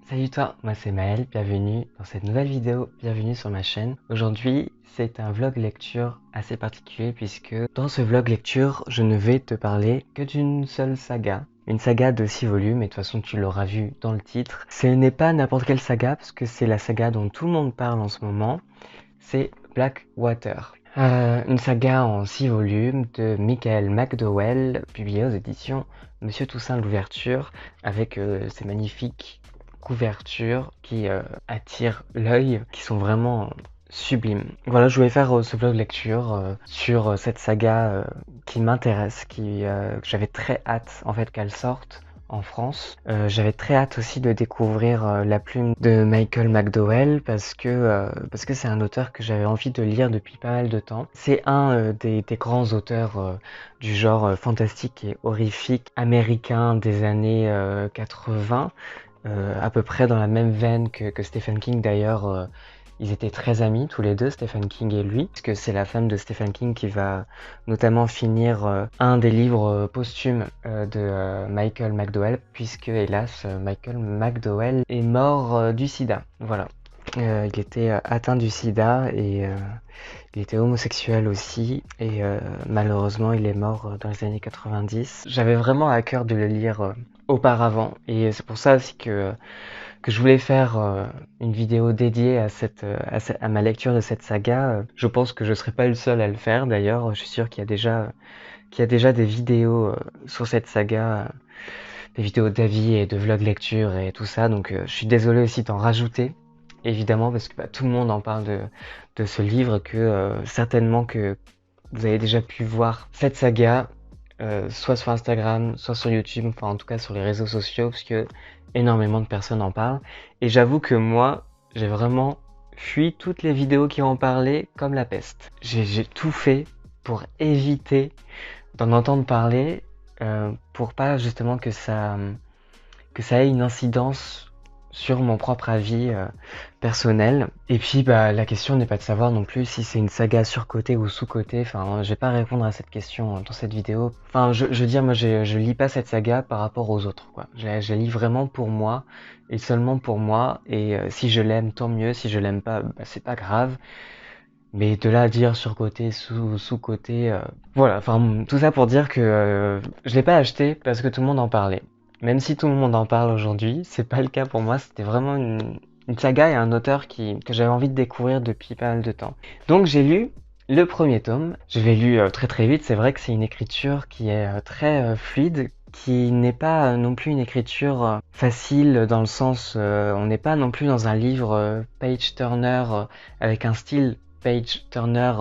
Salut toi, moi c'est Maël, bienvenue dans cette nouvelle vidéo, bienvenue sur ma chaîne. Aujourd'hui, c'est un vlog lecture assez particulier puisque dans ce vlog lecture, je ne vais te parler que d'une seule saga. Une saga de 6 volumes, et de toute façon tu l'auras vu dans le titre. Ce n'est pas n'importe quelle saga, parce que c'est la saga dont tout le monde parle en ce moment, c'est Blackwater. Une saga en 6 volumes de Michael McDowell, publiée aux éditions Monsieur Toussaint l'Ouverture, avec ces magnifiques couvertures qui attirent l'œil, qui sont vraiment sublimes. Voilà, je voulais faire ce vlog lecture sur cette saga qui m'intéresse, que j'avais très hâte en fait qu'elle sorte en France. J'avais très hâte aussi de découvrir la plume de Michael McDowell parce que c'est un auteur que j'avais envie de lire depuis pas mal de temps. C'est un des grands auteurs du genre fantastique et horrifique américain des années 80. À peu près dans la même veine que Stephen King d'ailleurs. Ils étaient très amis tous les deux, Stephen King et lui, parce que c'est la femme de Stephen King qui va notamment finir un des livres posthumes de Michael McDowell, puisque hélas Michael McDowell est mort du sida. Voilà. Il était atteint du sida et il était homosexuel aussi et malheureusement il est mort dans les années 90. J'avais vraiment à cœur de le lire auparavant et c'est pour ça aussi que je voulais faire une vidéo dédiée à ma lecture de cette saga. Je pense que je serai pas le seul à le faire d'ailleurs. Je suis sûr qu'il y a déjà des vidéos sur cette saga, des vidéos d'avis et de vlog lecture et tout ça. Donc je suis désolé aussi d'en rajouter. Évidemment, parce que tout le monde en parle de ce livre, que certainement que vous avez déjà pu voir cette saga, soit sur Instagram, soit sur YouTube, enfin en tout cas sur les réseaux sociaux, parce que énormément de personnes en parlent. Et j'avoue que moi, j'ai vraiment fui toutes les vidéos qui en parlaient comme la peste. J'ai tout fait pour éviter d'en entendre parler, pour pas justement que ça ait une incidence sur mon propre avis personnel. Et puis la question n'est pas de savoir non plus si c'est une saga surcotée ou sous-cotée. Enfin, je vais pas répondre à cette question dans cette vidéo. Enfin, je veux dire, moi je lis pas cette saga par rapport aux autres, quoi. Je la lis vraiment pour moi et seulement pour moi. Et si je l'aime, tant mieux. Si je l'aime pas, c'est pas grave. Mais de là à dire surcoté, sous-côté, voilà. Enfin, tout ça pour dire que je l'ai pas acheté parce que tout le monde en parlait. Même si tout le monde en parle aujourd'hui, c'est pas le cas pour moi. C'était vraiment une saga et un auteur que j'avais envie de découvrir depuis pas mal de temps. Donc j'ai lu le premier tome. Je l'ai lu très très vite. C'est vrai que c'est une écriture qui est très fluide, qui n'est pas non plus une écriture facile dans le sens, on n'est pas non plus dans un livre page turner avec un style page turner.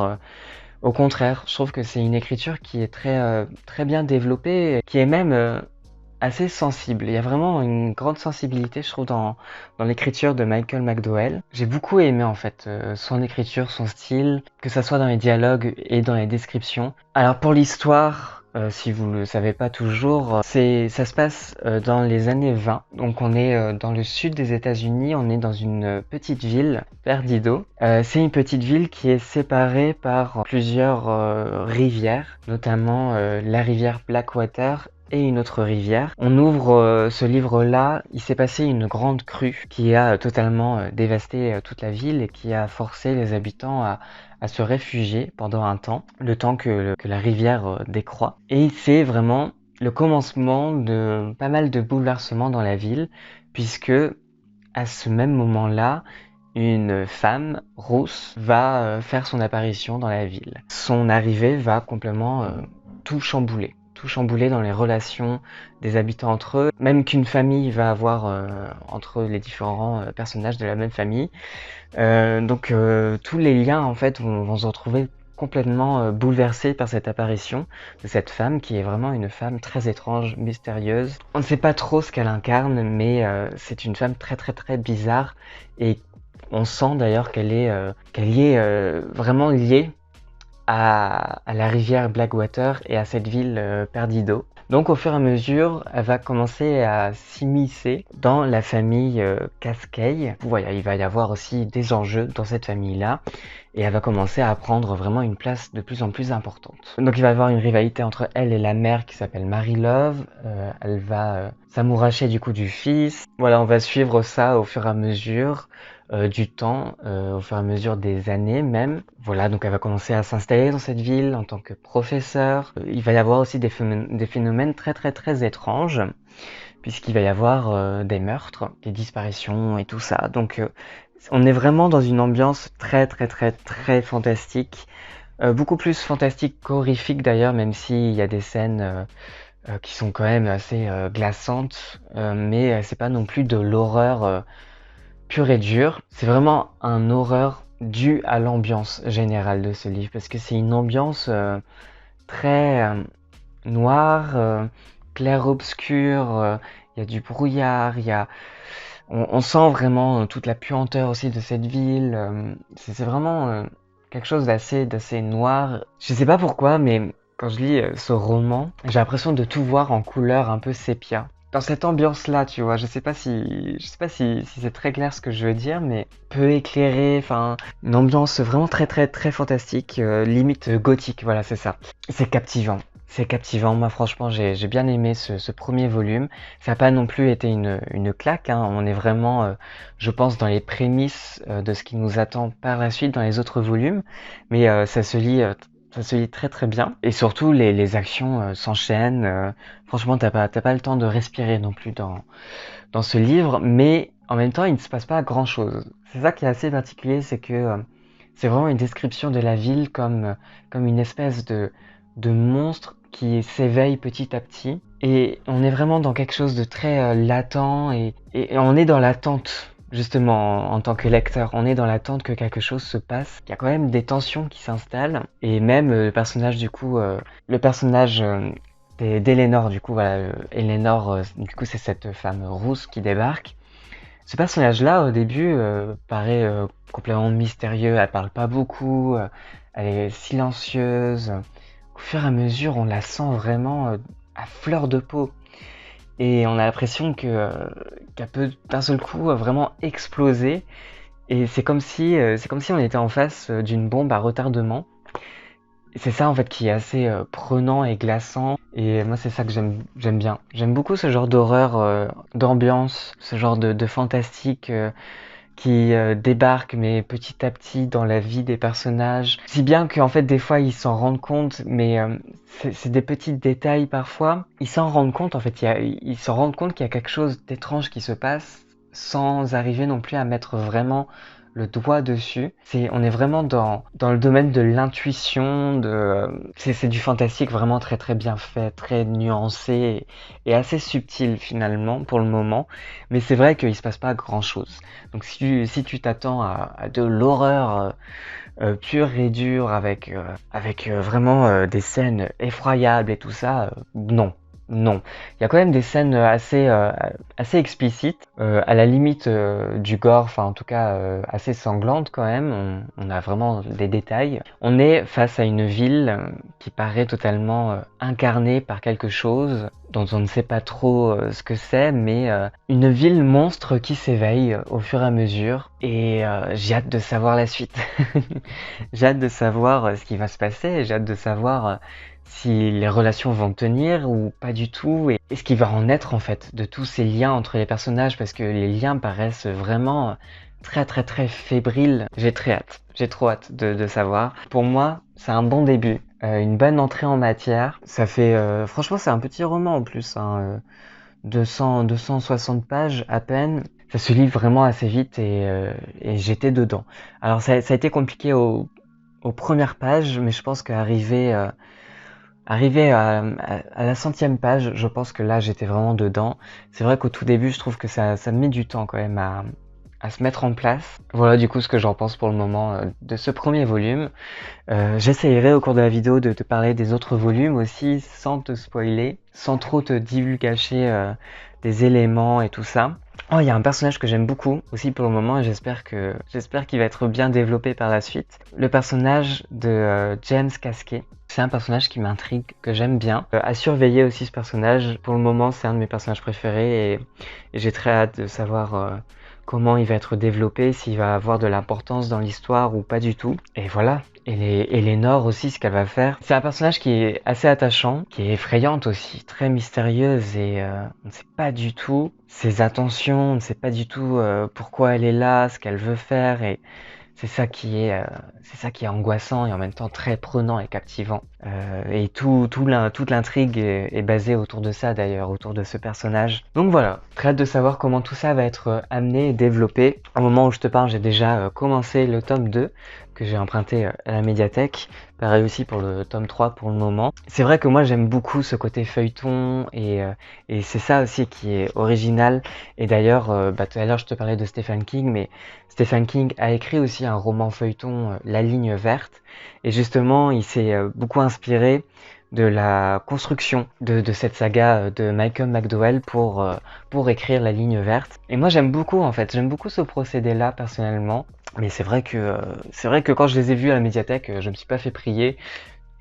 Au contraire, je trouve que c'est une écriture qui est très bien développée, qui est même assez sensible. Il y a vraiment une grande sensibilité, je trouve, dans l'écriture de Michael McDowell. J'ai beaucoup aimé en fait son écriture, son style, que ça soit dans les dialogues et dans les descriptions. Alors pour l'histoire, si vous le savez pas toujours, ça se passe dans les années 20. Donc on est dans le sud des États-Unis, on est dans une petite ville, Perdido. C'est une petite ville qui est séparée par plusieurs rivières, notamment la rivière Blackwater et une autre rivière. On ouvre ce livre-là, il s'est passé une grande crue qui a totalement dévasté toute la ville et qui a forcé les habitants à se réfugier pendant un temps, le temps que la rivière décroît. Et c'est vraiment le commencement de pas mal de bouleversements dans la ville, puisque à ce même moment-là, une femme rousse va faire son apparition dans la ville. Son arrivée va complètement tout chambouler. Tout chambouler dans les relations des habitants entre eux, même qu'une famille va avoir entre les différents personnages de la même famille. Donc tous les liens en fait vont se retrouver complètement bouleversés par cette apparition de cette femme qui est vraiment une femme très étrange, mystérieuse. On ne sait pas trop ce qu'elle incarne, mais c'est une femme très très très bizarre et on sent d'ailleurs qu'elle est vraiment liée à la rivière Blackwater et à cette ville Perdido. Donc au fur et à mesure, elle va commencer à s'immiscer dans la famille Cascade. Voilà, il va y avoir aussi des enjeux dans cette famille-là. et elle va commencer à prendre vraiment une place de plus en plus importante. Donc il va y avoir une rivalité entre elle et la mère qui s'appelle Mary Love. Elle va s'amouracher du coup du fils. Voilà, on va suivre ça au fur et à mesure du temps, au fur et à mesure des années même. Voilà, donc elle va commencer à s'installer dans cette ville en tant que professeure. Il va y avoir aussi des phénomènes très étranges, puisqu'il va y avoir des meurtres, des disparitions et tout ça. Donc on est vraiment dans une ambiance très fantastique. Beaucoup plus fantastique qu'horrifique d'ailleurs, même s'il y a des scènes qui sont quand même assez glaçantes, mais c'est pas non plus de l'horreur pure et dure. C'est vraiment un horreur due à l'ambiance générale de ce livre, parce que c'est une ambiance très noire, clair-obscur, il y a du brouillard, on sent vraiment toute la puanteur aussi de cette ville. C'est vraiment quelque chose d'assez noir. Je sais pas pourquoi, mais quand je lis ce roman, j'ai l'impression de tout voir en couleur un peu sépia. Dans cette ambiance-là, tu vois, je sais pas si c'est très clair ce que je veux dire, mais peu éclairé, enfin, une ambiance vraiment très fantastique, limite gothique, voilà, c'est ça. C'est captivant. C'est captivant, moi franchement j'ai bien aimé ce premier volume. Ça n'a pas non plus été une claque, hein. On est vraiment, je pense, dans les prémices de ce qui nous attend par la suite dans les autres volumes, mais ça se lit très bien. Et surtout les actions s'enchaînent. Franchement t'as pas le temps de respirer non plus dans ce livre, mais en même temps il ne se passe pas grand chose. C'est ça qui est assez particulier, c'est que c'est vraiment une description de la ville comme une espèce de monstre qui s'éveille petit à petit. Et on est vraiment dans quelque chose de très latent et on est dans l'attente, justement, en tant que lecteur. On est dans l'attente que quelque chose se passe. Il y a quand même des tensions qui s'installent. Et même le personnage, du coup, d'Eleanor, du coup, voilà, Eleanor, du coup, c'est cette femme rousse qui débarque. Ce personnage-là, au début, paraît complètement mystérieux. Elle parle pas beaucoup, elle est silencieuse. Au fur et à mesure, on la sent vraiment à fleur de peau. Et on a l'impression qu'elle peut d'un seul coup vraiment exploser. Et c'est comme si on était en face d'une bombe à retardement. Et c'est ça en fait qui est assez prenant et glaçant. Et moi c'est ça que j'aime bien. J'aime beaucoup ce genre d'horreur, d'ambiance, ce genre de fantastique qui débarque mais petit à petit dans la vie des personnages. Si bien qu'en fait des fois ils s'en rendent compte, mais c'est des petits détails parfois. Ils s'en rendent compte en fait, ils s'en rendent compte qu'il y a quelque chose d'étrange qui se passe sans arriver non plus à mettre vraiment le doigt dessus. On est vraiment dans le domaine de l'intuition, c'est du fantastique vraiment très bien fait, très nuancé et assez subtil finalement pour le moment. Mais c'est vrai qu'il se passe pas grand chose. Donc si tu t'attends à de l'horreur pure et dure avec vraiment des scènes effroyables et tout ça, non. Non, il y a quand même des scènes assez explicites, à la limite du gore, enfin en tout cas assez sanglantes quand même. On a vraiment des détails. On est face à une ville qui paraît totalement incarnée par quelque chose dont on ne sait pas trop ce que c'est, mais une ville monstre qui s'éveille au fur et à mesure. Et j'ai hâte de savoir la suite. J'ai hâte de savoir ce qui va se passer. J'ai hâte de savoir si les relations vont tenir ou pas du tout, et ce qui va en être en fait de tous ces liens entre les personnages, parce que les liens paraissent vraiment très fébriles. J'ai trop hâte de savoir. Pour moi, c'est un bon début, une bonne entrée en matière. Ça fait, franchement, c'est un petit roman en plus, hein, 260 pages à peine. Ça se lit vraiment assez vite et j'étais dedans. Alors ça a été compliqué aux premières pages, mais je pense qu'arrivé à la 100e page, je pense que là j'étais vraiment dedans. C'est vrai qu'au tout début, je trouve que ça met du temps quand même à se mettre en place. Voilà du coup ce que j'en pense pour le moment de ce premier volume. J'essayerai au cours de la vidéo de te parler des autres volumes aussi, sans te spoiler, sans trop te divulgacher des éléments et tout ça. Oh, il y a un personnage que j'aime beaucoup aussi pour le moment et j'espère qu'il va être bien développé par la suite. Le personnage de James Caskey. C'est un personnage qui m'intrigue, que j'aime bien. À surveiller aussi ce personnage. Pour le moment, c'est un de mes personnages préférés et j'ai très hâte de savoir comment il va être développé, s'il va avoir de l'importance dans l'histoire ou pas du tout. Et voilà. Et Lénore aussi, ce qu'elle va faire. C'est un personnage qui est assez attachant, qui est effrayante aussi, très mystérieuse et on ne sait pas du tout ses intentions, on ne sait pas du tout pourquoi elle est là, ce qu'elle veut faire et c'est ça qui est angoissant et en même temps très prenant et captivant. Et toute l'intrigue est basée autour de ça d'ailleurs, autour de ce personnage. Donc voilà, très hâte de savoir comment tout ça va être amené et développé. Au moment où je te parle, j'ai déjà commencé le tome 2 que j'ai emprunté à la médiathèque. Pareil aussi pour le tome 3 pour le moment. C'est vrai que moi j'aime beaucoup ce côté feuilleton et c'est ça aussi qui est original. Et d'ailleurs, tout à l'heure je te parlais de Stephen King, mais Stephen King a écrit aussi un roman feuilleton, La Ligne Verte. Et justement, il s'est beaucoup inspiré de la construction de cette saga de Malcolm McDowell pour écrire La Ligne Verte. Et moi j'aime beaucoup en fait, j'aime beaucoup ce procédé-là personnellement. Mais c'est vrai que quand je les ai vus à la médiathèque, je me suis pas fait prier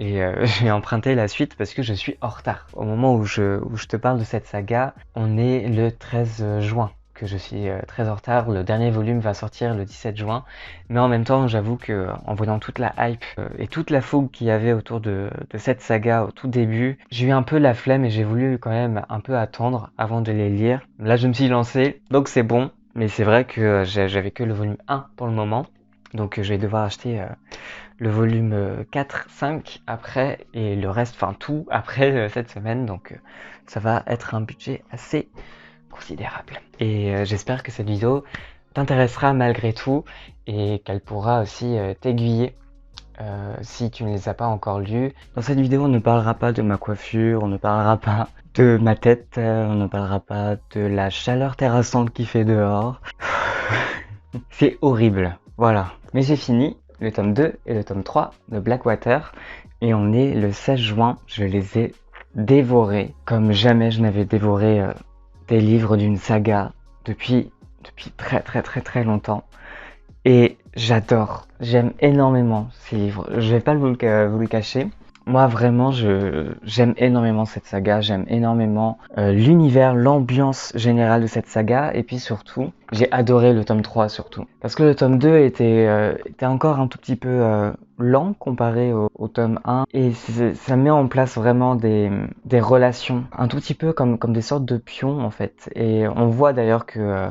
et j'ai emprunté la suite parce que je suis en retard. Au moment où je te parle de cette saga, on est le 13 juin, que je suis très en retard. Le dernier volume va sortir le 17 juin. Mais en même temps, j'avoue que en voyant toute la hype et toute la fougue qu'il y avait autour de cette saga au tout début, j'ai eu un peu la flemme et j'ai voulu quand même un peu attendre avant de les lire. Là, je me suis lancé, donc c'est bon. Mais c'est vrai que j'avais que le volume 1 pour le moment. Donc je vais devoir acheter le volume 4, 5 après et le reste, enfin tout après cette semaine. Donc ça va être un budget assez considérable. Et j'espère que cette vidéo t'intéressera malgré tout et qu'elle pourra aussi t'aiguiller si tu ne les as pas encore lus. Dans cette vidéo, on ne parlera pas de ma coiffure, on ne parlera pas de ma tête, on ne parlera pas de la chaleur terrassante qu'il fait dehors. C'est horrible, voilà. Mais j'ai fini le tome 2 et le tome 3 de Blackwater et on est le 16 juin, je les ai dévorés comme jamais je n'avais dévoré des livres d'une saga depuis très longtemps. Et j'adore, j'aime énormément ces livres, je vais pas vous le cacher. Moi vraiment j'aime énormément cette saga, j'aime énormément l'univers, l'ambiance générale de cette saga et puis surtout j'ai adoré le tome 3 surtout. Parce que le tome 2 était encore un tout petit peu lent comparé au tome 1 et ça met en place vraiment des relations un tout petit peu comme des sortes de pions en fait. Et on voit d'ailleurs que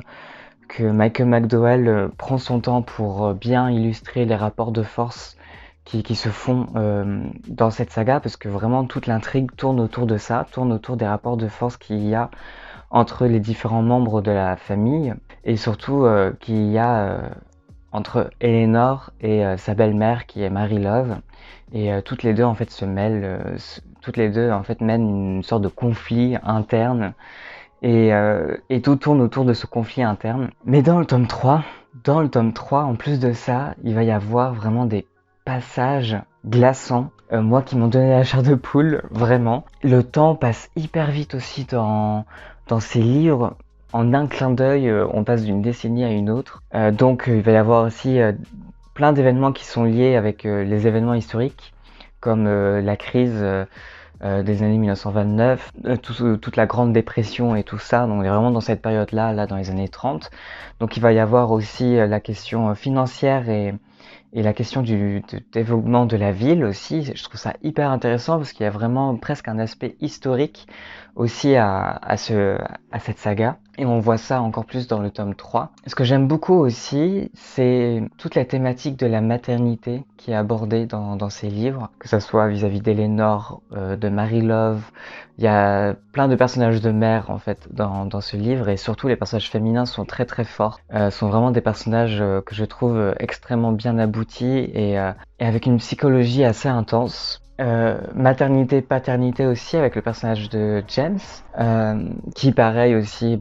Malcolm McDowell prend son temps pour bien illustrer les rapports de force qui se font dans cette saga parce que vraiment toute l'intrigue tourne autour de ça, tourne autour des rapports de force qu'il y a entre les différents membres de la famille et surtout qu'il y a entre Eleanor et sa belle-mère qui est Mary Love et toutes les deux en fait se mêlent, toutes les deux en fait mènent une sorte de conflit interne et tout tourne autour de ce conflit interne. Mais dans le tome 3, en plus de ça, il va y avoir vraiment des passages glaçants, moi qui m'ont donné la chair de poule, vraiment. Le temps passe hyper vite aussi dans ces livres. En un clin d'œil, on passe d'une décennie à une autre. Donc il va y avoir aussi plein d'événements qui sont liés avec les événements historiques, comme la crise des années 1929, toute la Grande Dépression et tout ça. Donc on est vraiment dans cette période-là, là dans les années 30. Donc il va y avoir aussi la question financière et la question du développement de la ville aussi. Je trouve ça hyper intéressant parce qu'il y a vraiment presque un aspect historique aussi à cette saga. Et on voit ça encore plus dans le tome 3. Ce que j'aime beaucoup aussi, c'est toute la thématique de la maternité qui est abordée dans ces livres, que ça soit vis-à-vis d'Eleanor, de Mary Love. Il y a plein de personnages de mère en fait dans ce livre et surtout les personnages féminins sont très forts. Sont vraiment des personnages que je trouve extrêmement bien aboutis et avec une psychologie assez intense. Maternité, paternité aussi avec le personnage de James qui pareil aussi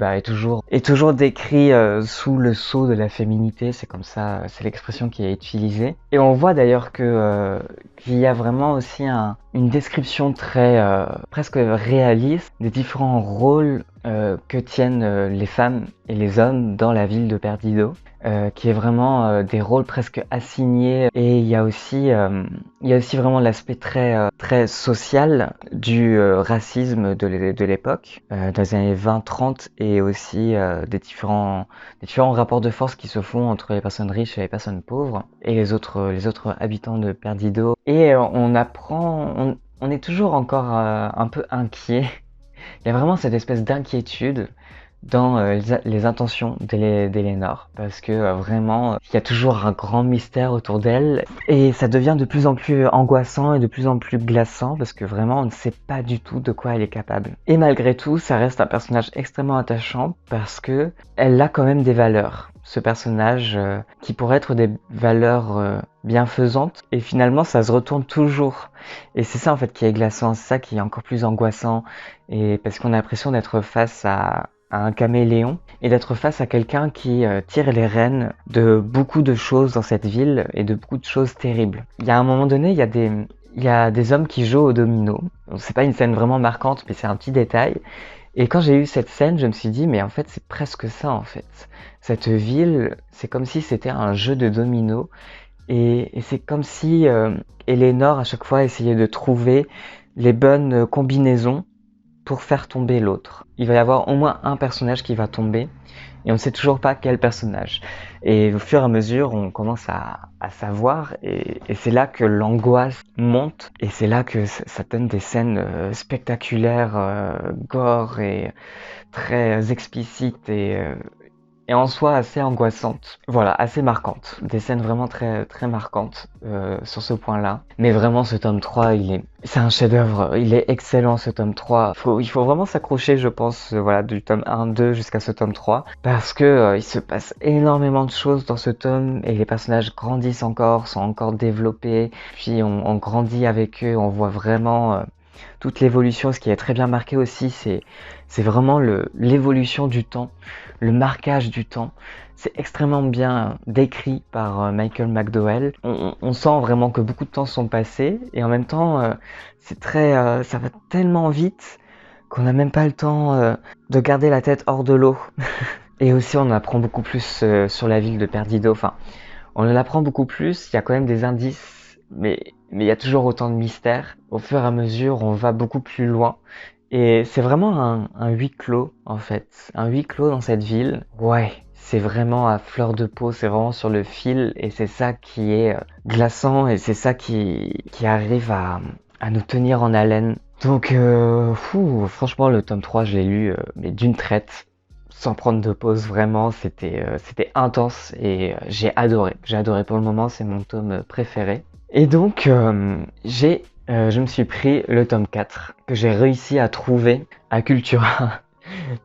est toujours décrit sous le sceau de la féminité, c'est comme ça, c'est l'expression qui est utilisée. Et on voit d'ailleurs que qu'il y a vraiment aussi une description très presque réaliste des différents rôles que tiennent les femmes et les hommes dans la ville de Perdido, qui est vraiment des rôles presque assignés. Et il y a aussi vraiment l'aspect très social du racisme de l'époque, dans les années 20-30, et aussi des différents rapports de force qui se font entre les personnes riches et les personnes pauvres et les autres habitants de Perdido. Et on est toujours encore un peu inquiet. Il y a vraiment cette espèce d'inquiétude dans les intentions d'Elénore, parce que vraiment, il y a toujours un grand mystère autour d'elle, et ça devient de plus en plus angoissant et de plus en plus glaçant, parce que vraiment, on ne sait pas du tout de quoi elle est capable. Et malgré tout, ça reste un personnage extrêmement attachant, parce que elle a quand même des valeurs. Ce personnage qui pourrait être des valeurs bienfaisantes, et finalement ça se retourne toujours. Et c'est ça en fait qui est glaçant, c'est ça qui est encore plus angoissant, et parce qu'on a l'impression d'être face à un caméléon et d'être face à quelqu'un qui tire les rênes de beaucoup de choses dans cette ville et de beaucoup de choses terribles. Il y a un moment donné, il y a des hommes qui jouent au domino. C'est pas une scène vraiment marquante, mais c'est un petit détail. Et quand j'ai eu cette scène, je me suis dit, mais en fait, c'est presque ça, en fait. Cette ville, c'est comme si c'était un jeu de domino. Et c'est comme si Elénore, à chaque fois, essayait de trouver les bonnes combinaisons pour faire tomber l'autre. Il va y avoir au moins un personnage qui va tomber, et on ne sait toujours pas quel personnage. Et au fur et à mesure, on commence à savoir, et c'est là que l'angoisse monte, et c'est là que ça donne des scènes spectaculaires, gore et très explicites, et en soi assez angoissantes. Voilà, assez marquantes. Des scènes vraiment très marquantes sur ce point-là. Mais vraiment, ce tome 3, c'est un chef-d'œuvre. Il est excellent, ce tome 3. Il faut vraiment s'accrocher, je pense, voilà, du tome 1, 2 jusqu'à ce tome 3. Parce que il se passe énormément de choses dans ce tome, et les personnages grandissent encore, sont encore développés. Puis on grandit avec eux, on voit vraiment toute l'évolution. Ce qui est très bien marqué aussi, c'est vraiment l'évolution du temps, le marquage du temps. C'est extrêmement bien décrit par Michael McDowell. On sent vraiment que beaucoup de temps sont passés, et en même temps, ça va tellement vite qu'on n'a même pas le temps de garder la tête hors de l'eau. Et aussi, on apprend beaucoup plus sur la ville de Perdido. Enfin, on en apprend beaucoup plus. Il y a quand même des indices, mais il y a toujours autant de mystères. Au fur et à mesure, on va beaucoup plus loin. Et c'est vraiment un huis clos, en fait. Un huis clos dans cette ville. Ouais, c'est vraiment à fleur de peau, c'est vraiment sur le fil. Et c'est ça qui est glaçant, et c'est ça qui arrive à nous tenir en haleine. Donc, franchement, le tome 3, je l'ai lu mais d'une traite, sans prendre de pause. Vraiment, c'était intense, et j'ai adoré. J'ai adoré. Pour le moment, c'est mon tome préféré. Et donc, je me suis pris le tome 4 que j'ai réussi à trouver à Cultura.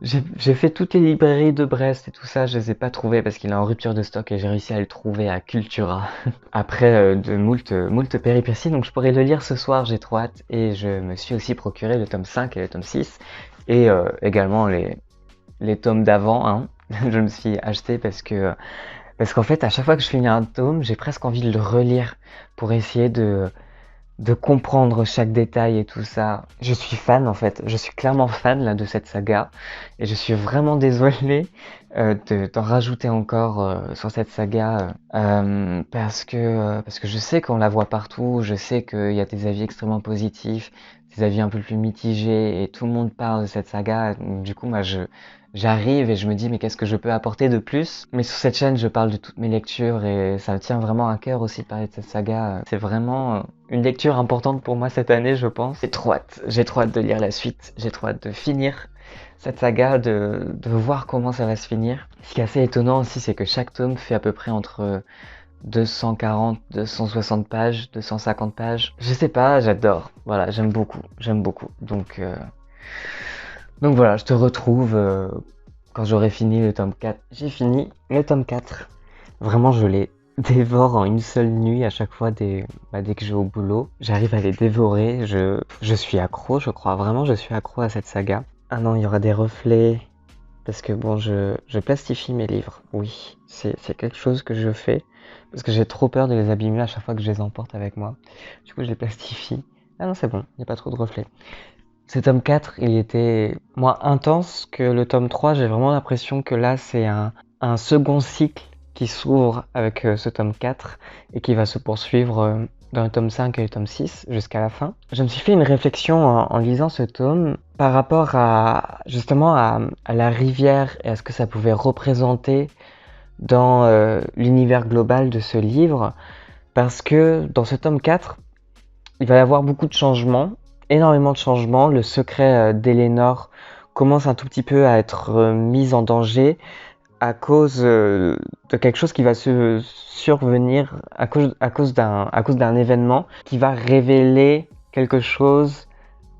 J'ai fait toutes les librairies de Brest et tout ça, je les ai pas trouvées parce qu'il est en rupture de stock, et j'ai réussi à le trouver à Cultura. Après de moult péripéties, donc je pourrais le lire ce soir, j'ai trop hâte. Et je me suis aussi procuré le tome 5 et le tome 6, et également les tomes d'avant, hein. Je me suis acheté parce qu'en fait, à chaque fois que je finis un tome, j'ai presque envie de le relire pour essayer de comprendre chaque détail et tout ça. Je suis fan, en fait, je suis clairement fan là de cette saga, et je suis vraiment désolé d'en rajouter encore sur cette saga, parce que je sais qu'on la voit partout, je sais qu'il y a des avis extrêmement positifs, des avis un peu plus mitigés, et tout le monde parle de cette saga. Du coup, moi j'arrive et je me dis, mais qu'est-ce que je peux apporter de plus? Mais sur cette chaîne, je parle de toutes mes lectures, et ça me tient vraiment à cœur aussi de parler de cette saga. C'est vraiment une lecture importante pour moi cette année, je pense. J'ai trop hâte de lire la suite, j'ai trop hâte de finir cette saga, de voir comment ça va se finir. Ce qui est assez étonnant aussi, c'est que chaque tome fait à peu près entre 240, 260 pages, 250 pages. Je sais pas, j'adore. Voilà, j'aime beaucoup. Donc voilà, je te retrouve quand j'aurai fini le tome 4. J'ai fini le tome 4. Vraiment, je les dévore en une seule nuit à chaque fois dès que je vais au boulot. J'arrive à les dévorer. Je suis accro, je crois. Vraiment, je suis accro à cette saga. Ah non, il y aura des reflets. Parce que bon, je plastifie mes livres. Oui, c'est quelque chose que je fais. Parce que j'ai trop peur de les abîmer à chaque fois que je les emporte avec moi. Du coup, je les plastifie. Ah non, c'est bon, il n'y a pas trop de reflets. Ce tome 4, il était moins intense que le tome 3. J'ai vraiment l'impression que là, c'est un second cycle qui s'ouvre avec ce tome 4 et qui va se poursuivre dans le tome 5 et le tome 6 jusqu'à la fin. Je me suis fait une réflexion en lisant ce tome par rapport à justement à la rivière et à ce que ça pouvait représenter dans l'univers global de ce livre, parce que dans ce tome 4, il va y avoir beaucoup de changements, énormément de changements. Le secret d'Elénor commence un tout petit peu à être mis en danger à cause de quelque chose qui va se survenir à cause d'un événement qui va révéler quelque chose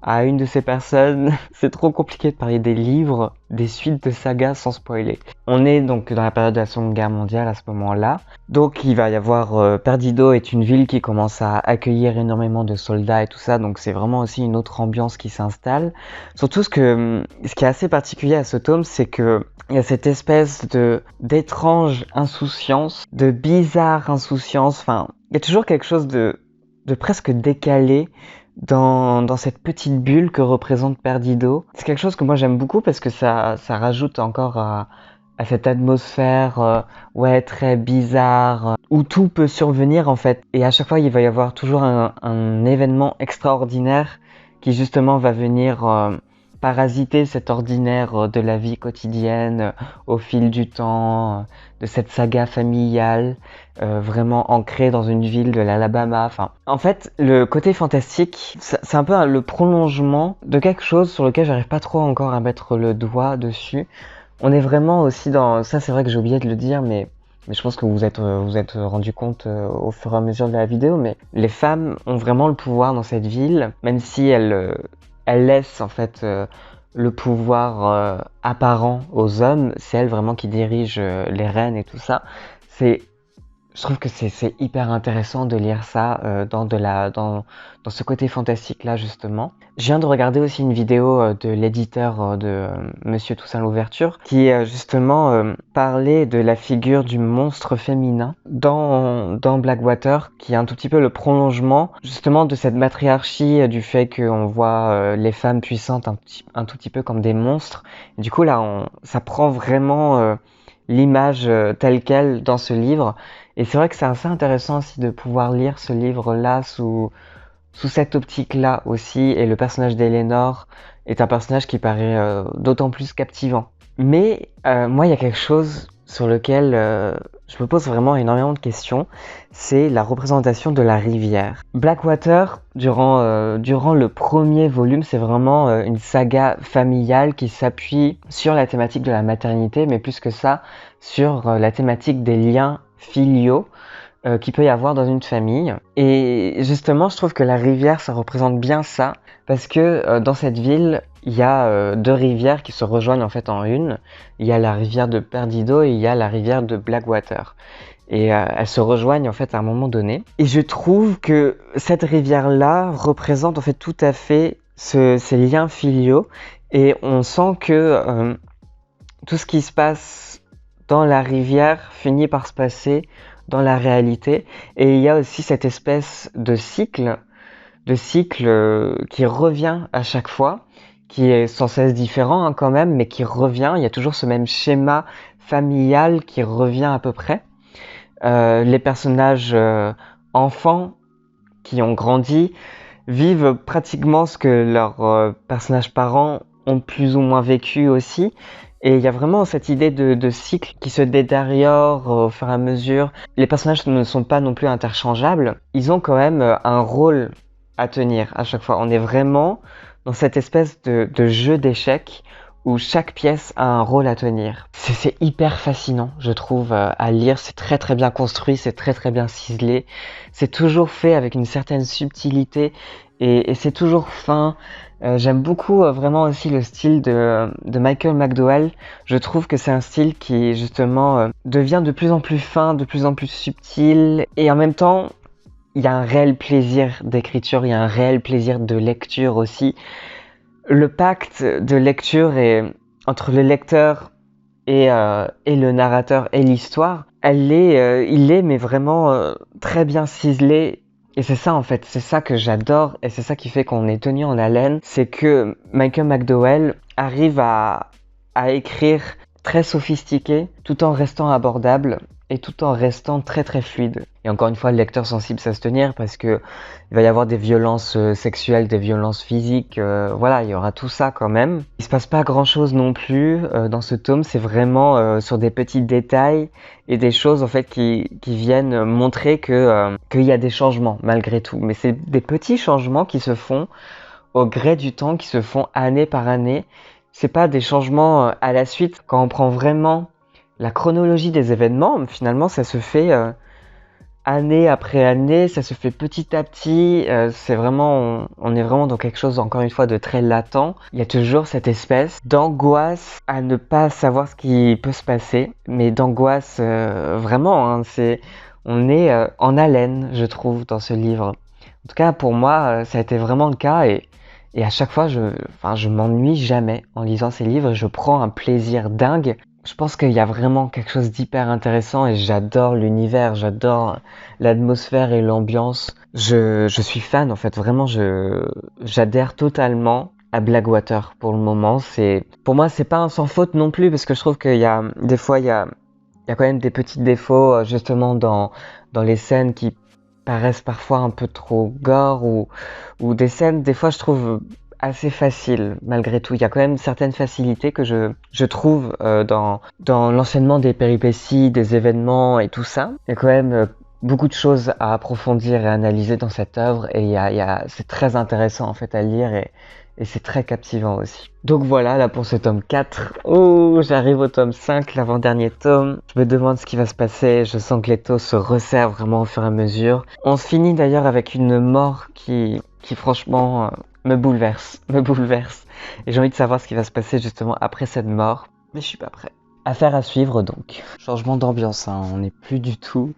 à une de ces personnes. C'est trop compliqué de parler des livres, des suites de sagas sans spoiler. On est donc dans la période de la Seconde Guerre mondiale à ce moment-là. Donc il va y avoir Perdido est une ville qui commence à accueillir énormément de soldats et tout ça, donc c'est vraiment aussi une autre ambiance qui s'installe. Surtout ce qui est assez particulier à ce tome, c'est que il y a cette espèce d'étrange insouciance, de bizarre insouciance, enfin, il y a toujours quelque chose de presque décalé dans cette petite bulle que représente Perdido. C'est quelque chose que moi j'aime beaucoup parce que ça rajoute encore à cette atmosphère ouais, très bizarre, où tout peut survenir en fait. Et à chaque fois, il va y avoir toujours un événement extraordinaire qui justement va venir parasiter cet ordinaire de la vie quotidienne au fil du temps, de cette saga familiale, vraiment ancrée dans une ville de l'Alabama. Enfin, en fait, le côté fantastique, c'est un peu le prolongement de quelque chose sur lequel j'arrive pas trop encore à mettre le doigt dessus. On est vraiment aussi dans... Ça, c'est vrai que j'ai oublié de le dire, mais je pense que vous êtes rendu compte au fur et à mesure de la vidéo, mais les femmes ont vraiment le pouvoir dans cette ville, même si elles laissent en fait le pouvoir apparent aux hommes. C'est elles vraiment qui dirigent les reines et tout ça. Je trouve que c'est hyper intéressant de lire ça dans ce côté fantastique là justement. Je viens de regarder aussi une vidéo de l'éditeur de Monsieur Toussaint Louverture qui justement parlait de la figure du monstre féminin dans Blackwater, qui est un tout petit peu le prolongement justement de cette matriarchie, du fait qu'on voit les femmes puissantes un tout petit peu comme des monstres. Et du coup là ça prend vraiment l'image telle quelle dans ce livre. Et c'est vrai que c'est assez intéressant aussi de pouvoir lire ce livre-là sous cette optique-là aussi. Et le personnage d'Elénor est un personnage qui paraît d'autant plus captivant. Mais moi, il y a quelque chose sur lequel je me pose vraiment énormément de questions. C'est la représentation de la rivière. Blackwater, durant le premier volume, c'est vraiment une saga familiale qui s'appuie sur la thématique de la maternité, mais plus que ça, sur la thématique des liens filiaux qu'il peut y avoir dans une famille. Et justement, je trouve que la rivière, ça représente bien ça, parce que dans cette ville, il y a deux rivières qui se rejoignent en fait en une. Il y a la rivière de Perdido et il y a la rivière de Blackwater. Et elles se rejoignent en fait à un moment donné. Et je trouve que cette rivière-là représente en fait tout à fait ces liens filiaux. Et on sent que tout ce qui se passe dans la rivière finit par se passer dans la réalité. Et il y a aussi cette espèce de cycle qui revient à chaque fois, qui est sans cesse différent hein, quand même, mais qui revient. Il y a toujours ce même schéma familial qui revient à peu près. Les personnages enfants qui ont grandi vivent pratiquement ce que leurs personnages parents ont plus ou moins vécu aussi. Et il y a vraiment cette idée de cycle qui se détériore au fur et à mesure. Les personnages ne sont pas non plus interchangeables. Ils ont quand même un rôle à tenir à chaque fois. On est vraiment dans cette espèce de jeu d'échecs où chaque pièce a un rôle à tenir. C'est hyper fascinant, je trouve, à lire. C'est très très bien construit, c'est très très bien ciselé. C'est toujours fait avec une certaine subtilité et c'est toujours fin. J'aime beaucoup vraiment aussi le style de Michael McDowell. Je trouve que c'est un style qui justement devient de plus en plus fin, de plus en plus subtil. Et en même temps, il y a un réel plaisir d'écriture, il y a un réel plaisir de lecture aussi. Le pacte de lecture entre le lecteur et le narrateur et l'histoire, il est mais vraiment très bien ciselé Et c'est ça en fait, c'est ça que j'adore et c'est ça qui fait qu'on est tenu en haleine, c'est que Michael McDowell arrive à écrire très sophistiqué tout en restant abordable et tout en restant très très fluide. Et encore une fois, le lecteur sensible ça se tenir parce que il va y avoir des violences sexuelles, des violences physiques, voilà, il y aura tout ça quand même. Il se passe pas grand chose non plus dans ce tome, c'est vraiment sur des petits détails et des choses en fait qui viennent montrer que qu'il y a des changements malgré tout. Mais c'est des petits changements qui se font au gré du temps, qui se font année par année. C'est pas des changements à la suite. Quand on prend vraiment la chronologie des événements, finalement, ça se fait année après année, ça se fait petit à petit. C'est vraiment, on est vraiment dans quelque chose, encore une fois, de très latent. Il y a toujours cette espèce d'angoisse à ne pas savoir ce qui peut se passer, mais d'angoisse vraiment. Hein, on est en haleine, je trouve, dans ce livre. En tout cas, pour moi, ça a été vraiment le cas et à chaque fois, je m'ennuie jamais en lisant ces livres. Je prends un plaisir dingue. Je pense qu'il y a vraiment quelque chose d'hyper intéressant et j'adore l'univers, j'adore l'atmosphère et l'ambiance. Je suis fan en fait, vraiment, j'adhère totalement à Blackwater pour le moment. Pour moi, c'est pas un sans faute non plus parce que je trouve qu'il y a des fois, il y a quand même des petits défauts justement dans les scènes qui paraissent parfois un peu trop gore ou des scènes, des fois, je trouve assez faciles malgré tout. Il y a quand même certaines facilités que je trouve dans l'enchaînement des péripéties, des événements et tout ça. Il y a quand même beaucoup de choses à approfondir et à analyser dans cette œuvre et c'est très intéressant en fait à lire et c'est très captivant aussi. Donc voilà, là pour ce tome 4. Oh, j'arrive au tome 5, l'avant-dernier tome. Je me demande ce qui va se passer. Je sens que les taux se resserrent vraiment au fur et à mesure. On se finit d'ailleurs avec une mort qui franchement me bouleverse. Et j'ai envie de savoir ce qui va se passer justement après cette mort. Mais je suis pas prêt. Affaire à suivre donc. Changement d'ambiance, hein. On n'est plus du tout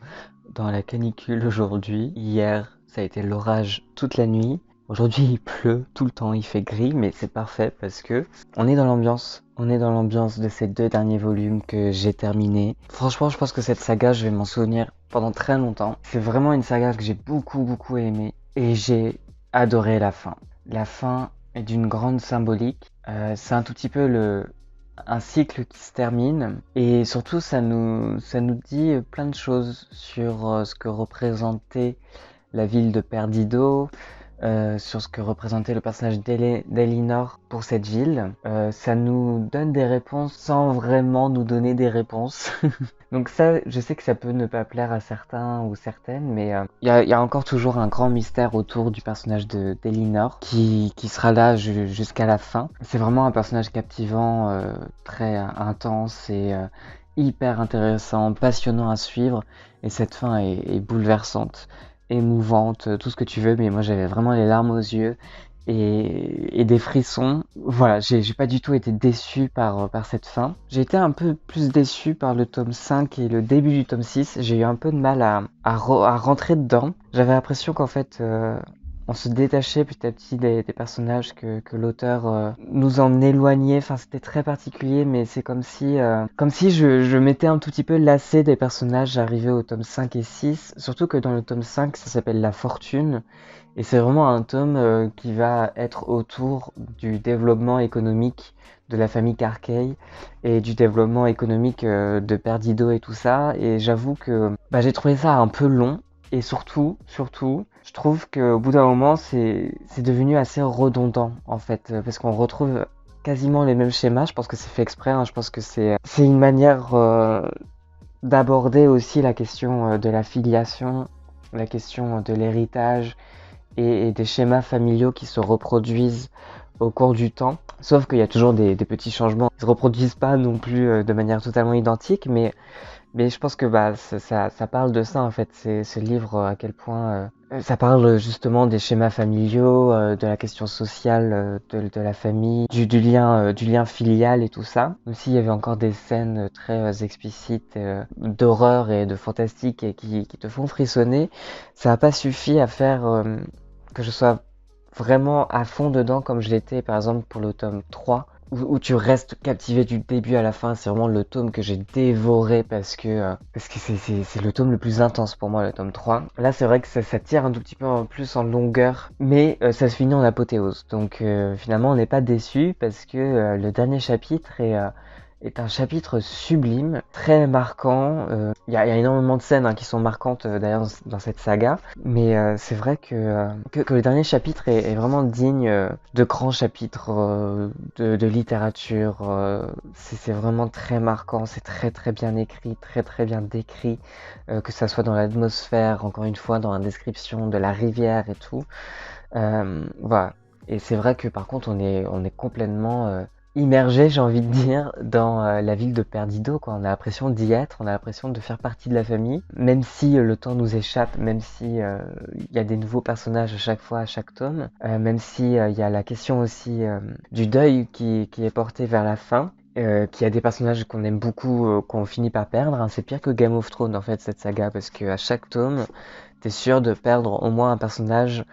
dans la canicule aujourd'hui. Hier, ça a été l'orage toute la nuit. Aujourd'hui, il pleut tout le temps, il fait gris, mais c'est parfait parce que on est dans l'ambiance. On est dans l'ambiance de ces 2 derniers volumes que j'ai terminés. Franchement, je pense que cette saga, je vais m'en souvenir pendant très longtemps. C'est vraiment une saga que j'ai beaucoup aimé et j'ai adoré la fin. La fin est d'une grande symbolique. C'est un tout petit peu un cycle qui se termine et surtout ça nous dit plein de choses sur ce que représentait la ville de Perdido, sur ce que représentait le personnage d'Elinor pour cette ville. Ça nous donne des réponses sans vraiment nous donner des réponses. Donc ça, je sais que ça peut ne pas plaire à certains ou certaines, mais il y a encore toujours un grand mystère autour du personnage d'Elinor qui sera là jusqu'à la fin. C'est vraiment un personnage captivant, très intense et hyper intéressant, passionnant à suivre. Et cette fin est bouleversante, émouvante, tout ce que tu veux, mais moi j'avais vraiment les larmes aux yeux et des frissons. Voilà, j'ai pas du tout été déçu par cette fin. J'ai été un peu plus déçu par le tome 5 et le début du tome 6. J'ai eu un peu de mal à rentrer dedans. J'avais l'impression qu'en fait, on se détachait petit à petit des personnages que l'auteur nous en éloignait. Enfin, c'était très particulier, mais c'est comme si je m'étais un tout petit peu lassé des personnages arrivés au tome 5 et 6. Surtout que dans le tome 5, ça s'appelle La Fortune. Et c'est vraiment un tome qui va être autour du développement économique de la famille Carkey et du développement économique de Perdido et tout ça. Et j'avoue que j'ai trouvé ça un peu long. Et surtout, je trouve qu'au bout d'un moment, c'est devenu assez redondant en fait, parce qu'on retrouve quasiment les mêmes schémas. Je pense que c'est fait exprès. Hein. Je pense que c'est une manière d'aborder aussi la question de la filiation, la question de l'héritage et des schémas familiaux qui se reproduisent au cours du temps. Sauf qu'il y a toujours des petits changements. Ils se reproduisent pas non plus de manière totalement identique, mais je pense que ça parle de ça en fait. C'est ce livre à quel point ça parle justement des schémas familiaux, de la question sociale de la famille, du lien filial et tout ça. Même s'il y avait encore des scènes très explicites d'horreur et de fantastique et qui te font frissonner, ça n'a pas suffi à faire que je sois vraiment à fond dedans comme je l'étais par exemple pour le tome 3 où tu restes captivé du début à la fin. C'est vraiment le tome que j'ai dévoré parce que c'est le tome le plus intense pour moi, le tome 3. Là, c'est vrai que ça tire un tout petit peu en plus en longueur, mais ça se finit en apothéose. Donc finalement, on n'est pas déçu parce que le dernier chapitre est un chapitre sublime, très marquant. Il y a énormément de scènes qui sont marquantes d'ailleurs dans cette saga, mais c'est vrai que le dernier chapitre est vraiment digne de grands chapitres de littérature. C'est vraiment très marquant, c'est très très bien écrit, très très bien décrit, que ça soit dans l'atmosphère, encore une fois dans la description de la rivière et tout. Voilà. Et c'est vrai que par contre on est complètement immergé, j'ai envie de dire, dans la ville de Perdido, quoi. On a l'impression d'y être, on a l'impression de faire partie de la famille, même si le temps nous échappe, même si il y a des nouveaux personnages à chaque fois, à chaque tome, même si il y a la question aussi du deuil qui est porté vers la fin. Qu'il y a des personnages qu'on aime beaucoup, qu'on finit par perdre. C'est pire que Game of Thrones en fait cette saga, parce que à chaque tome, t'es sûr de perdre au moins un personnage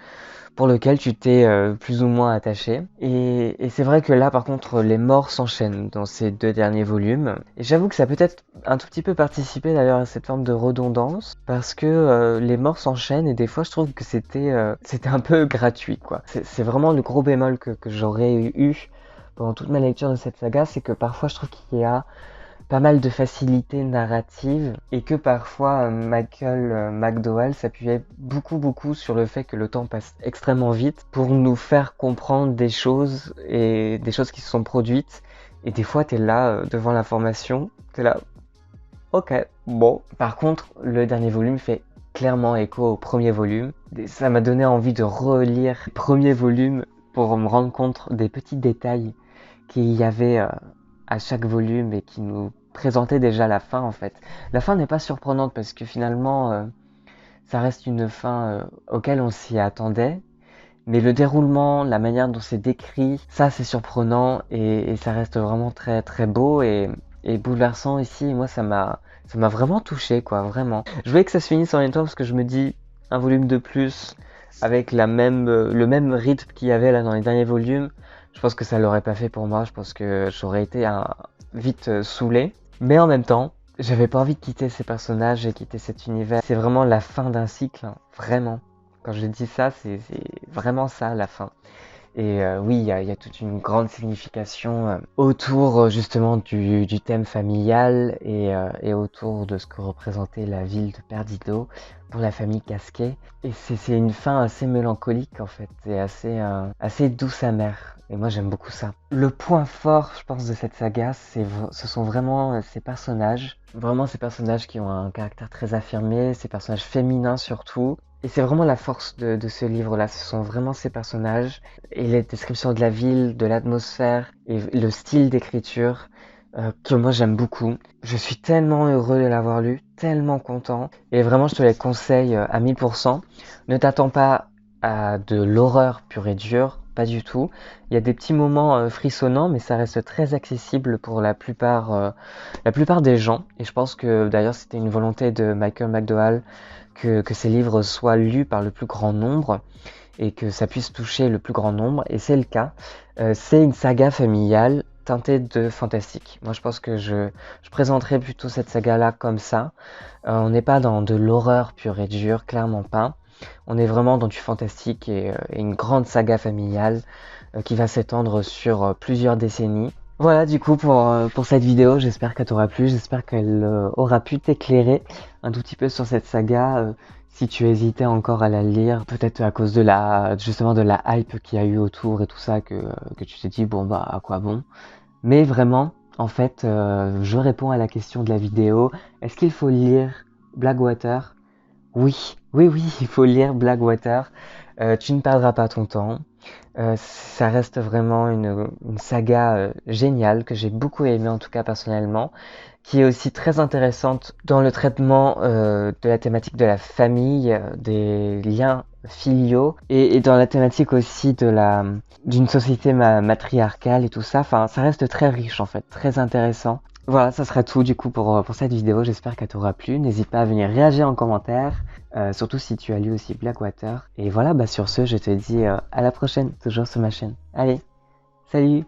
pour lequel tu t'es plus ou moins attaché. Et c'est vrai que là, par contre, les morts s'enchaînent dans ces 2 derniers volumes. Et j'avoue que ça a peut-être un tout petit peu participé d'ailleurs à cette forme de redondance, parce que les morts s'enchaînent et des fois, je trouve que c'était un peu gratuit, quoi. C'est vraiment le gros bémol que j'aurais eu pendant toute ma lecture de cette saga, c'est que parfois, je trouve qu'il y a pas mal de facilité narrative et que parfois Michael McDowell s'appuyait beaucoup sur le fait que le temps passe extrêmement vite pour nous faire comprendre des choses et des choses qui se sont produites, et des fois t'es là devant l'information, t'es là ok bon. Par contre le dernier volume fait clairement écho au premier volume, et ça m'a donné envie de relire le premier volume pour me rendre compte des petits détails qu'il y avait à chaque volume et qui nous présentait déjà la fin en fait. La fin n'est pas surprenante parce que finalement ça reste une fin auquel on s'y attendait, mais le déroulement, la manière dont c'est décrit, ça c'est surprenant, et ça reste vraiment très très beau et bouleversant ici. Et moi ça m'a vraiment touché, quoi, vraiment. Je voulais que ça se finisse en même temps parce que je me dis un volume de plus avec le même rythme qu'il y avait là dans les derniers volumes, je pense que ça l'aurait pas fait pour moi. Je pense que j'aurais été vite saoulé. Mais en même temps, j'avais pas envie de quitter ces personnages et quitter cet univers. C'est vraiment la fin d'un cycle, hein, vraiment. Quand je dis ça, c'est vraiment ça, la fin. Et oui, il y a toute une grande signification autour justement du thème familial et autour de ce que représentait la ville de Perdido pour la famille Casquet. Et c'est une fin assez mélancolique en fait, et assez douce amère. Et moi j'aime beaucoup ça. Le point fort, je pense, de cette saga, ce sont vraiment ces personnages. Vraiment ces personnages qui ont un caractère très affirmé, ces personnages féminins surtout. Et c'est vraiment la force de ce livre-là, ce sont vraiment ces personnages et les descriptions de la ville, de l'atmosphère et le style d'écriture que moi j'aime beaucoup. Je suis tellement heureux de l'avoir lu, tellement content, et vraiment je te les conseille à 1000%. Ne t'attends pas à de l'horreur pure et dure, pas du tout. Il y a des petits moments frissonnants, mais ça reste très accessible pour la plupart des gens. Et je pense que d'ailleurs c'était une volonté de Michael McDowell que ces livres soient lus par le plus grand nombre et que ça puisse toucher le plus grand nombre, et c'est le cas. C'est une saga familiale teintée de fantastique. Moi je pense que je présenterai plutôt cette saga-là comme ça. On n'est pas dans de l'horreur pure et dure, clairement pas. On est vraiment dans du fantastique et une grande saga familiale qui va s'étendre sur plusieurs décennies. Voilà du coup pour cette vidéo, j'espère qu'elle t'aura plu, j'espère qu'elle aura pu t'éclairer un tout petit peu sur cette saga, si tu hésitais encore à la lire, peut-être à cause de justement de la hype qu'il y a eu autour et tout ça, que tu t'es dit bon bah à quoi bon. Mais vraiment, en fait, je réponds à la question de la vidéo, est-ce qu'il faut lire Blackwater? Oui, il faut lire Blackwater, tu ne perdras pas ton temps. Ça reste vraiment une saga géniale que j'ai beaucoup aimé, en tout cas personnellement, qui est aussi très intéressante dans le traitement de la thématique de la famille, des liens filiaux, et dans la thématique aussi d'une société matriarcale et tout ça. Enfin, ça reste très riche en fait, très intéressant. Voilà, ça sera tout du coup pour cette vidéo, j'espère qu'elle t'aura plu. N'hésite pas à venir réagir en commentaire, surtout si tu as lu aussi Blackwater. Et voilà, bah sur ce, je te dis à la prochaine, toujours sur ma chaîne. Allez, salut!